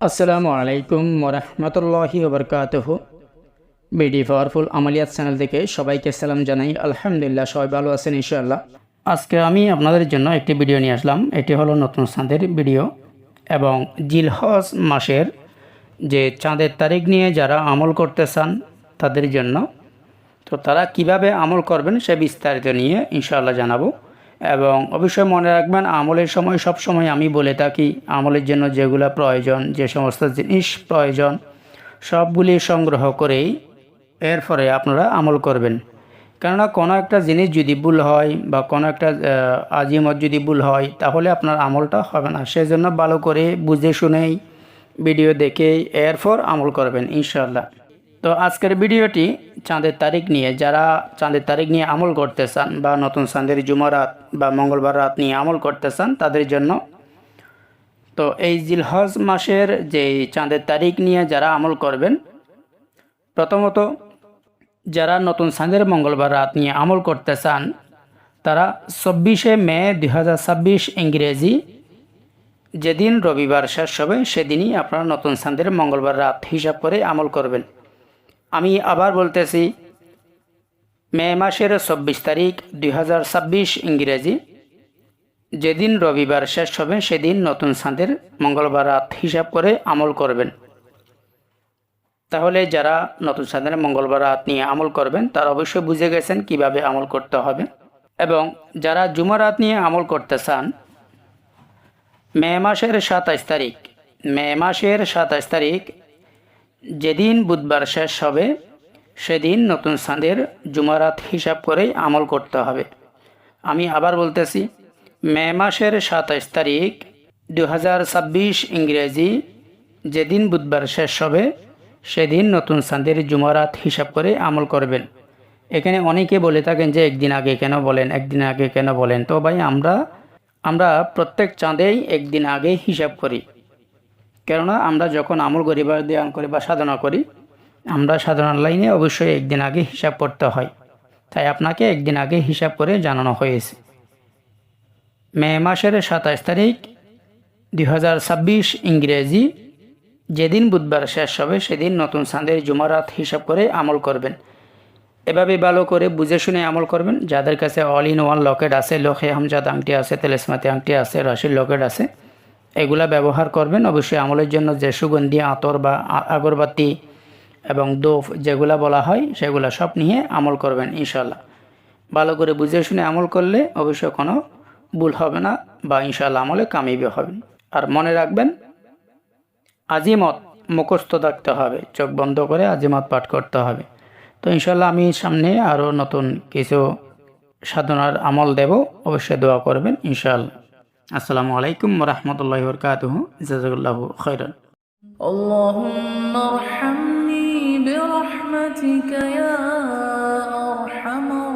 আসসালামু আলাইকুম ওরহমতুল্লাহি ওবরকাতুহু। বিডি পাওয়ারফুল আমালিয়াত চ্যানেল থেকে সবাইকে সালাম জানাই। আলহামদুলিল্লাহ, সবাই ভালো আছেন ইনশাআল্লাহ। আজকে আমি আপনাদের জন্য একটি ভিডিও নিয়ে আসলাম। এটি হলো নতুন চাঁদের ভিডিও এবং জিলহজ মাসের যে চাঁদের তারিখ নিয়ে যারা আমল করতে চান তাদের জন্য, তো তারা কিভাবে আমল করবেন সে বিস্তারিত নিয়ে ইনশাআল্লাহ জানাবো। এবং অবশ্যই মনে রাখবেন, আমলের সময় সব সময় আমি বলে থাকি আমলের জন্য যেগুলো প্রয়োজন, যে সমস্ত জিনিস প্রয়োজন সবগুলি সংগ্রহ করেই এরপরে আপনারা আমল করবেন। কেননা কোনো একটা জিনিস যদি ভুল হয় বা কোনো একটা আজিমত যদি ভুল হয় তাহলে আপনার আমলটা হবে না। সেজন্য ভালো করে বুঝে শুনেই ভিডিও দেখেই এরপর আমল করবেন ইনশাআল্লাহ। তো আজকের ভিডিওটি চাঁদের তারিখ নিয়ে, যারা চাঁদের তারিখ নিয়ে আমল করতে চান বা নতুন চাঁদের জুমারাত বা মঙ্গলবার রাত নিয়ে আমল করতে চান তাদের জন্য। তো এই জিলহজ মাসের যে চাঁদের তারিখ নিয়ে যারা আমল করবেন, প্রথমত যারা নতুন চাঁদের মঙ্গলবার রাত নিয়ে আমল করতে চান তারা 24শে মে 2026 ইংরেজি যেদিন রবিবার শেষ হবে সেদিনই আপনারা নতুন চাঁদের মঙ্গলবার রাত হিসাব করে আমল করবেন। আমি আবার বলতেছি, মে মাসের 24 তারিখ 2026 ইংরেজি যেদিন রবিবার শেষ হবে সেদিন নতুন চাঁদের মঙ্গলবার রাত হিসাব করে আমল করবেন। তাহলে যারা নতুন চাঁদের মঙ্গলবার রাত নিয়ে আমল করবেন তারা অবশ্যই বুঝে গেছেন কিভাবে আমল করতে হবে। এবং যারা জুমারাত নিয়ে আমল করতে চান, মে মাসের 27 তারিখ যেদিন বুধবার শেষ হবে সেদিন নতুন চাঁদের জুমারাত হিসাব করেই আমল করতে হবে। আমি আবার বলতেছি, মে মাসের 27 তারিখ 2026 ইংরেজি যেদিন বুধবার শেষ হবে সেদিন নতুন চাঁদের জুমারাত হিসাব করে আমল করবেন। এখানে অনেকে বলে থাকেন যে একদিন আগে কেন বলেন। তো ভাই, আমরা প্রত্যেক চাঁদেই একদিন আগে হিসাব করি। কেননা আমরা যখন আমল করি বা ধ্যান করি বা সাধনা করি, আমরা সাধনার লাইনে অবশ্যই একদিন আগে হিসাব করতে হয়। তাই আপনাকে একদিন আগে হিসাব করে জানানো হয়েছে। মে মাসের 27 তারিখ 2026 ইংরেজি যেদিন বুধবার শেষ হবে সেদিন নতুন চাঁদের জুমারাত হিসাব করে আমল করবেন। এভাবে ভালো করে বুঝে শুনে আমল করবেন। যাদের কাছে অল ইন ওয়ান লকেট আছে, লোহে হামজাদ আংটি আছে, তেলেসমাতি আংটি আছে, রাশির লকেট আছে, এগুলা ব্যবহার করবেন। অবশ্যই আমলের জন্য যে সুগন্ধি আতর বা আগরবাতি এবং দোফ যেগুলা বলা হয় সেগুলা সব নিয়ে আমল করবেন ইনশাল্লাহ। ভালো করে বুঝে শুনে আমল করলে অবশ্যই কোনো ভুল হবে না বা ইনশাল্লাহ আমলে কামিয়াবি হবেন। আর মনে রাখবেন, আজিমত মুখস্থ থাকতে হবে, চোখ বন্ধ করে আজিমত পাঠ করতে হবে। তো ইনশাল্লাহ আমি সামনে আরও নতুন কিছু সাধনার আমল দেব, অবশ্যই দোয়া করবেন ইনশাআল্লাহ। আসসালামু আলাইকুম ওরহমতুল্লাহি ওবরকাতুহু। জাযাকাল্লাহু খাইরান। আল্লাহুম্মা আরহামনি বিরহমাতিকা ইয়া আরহামার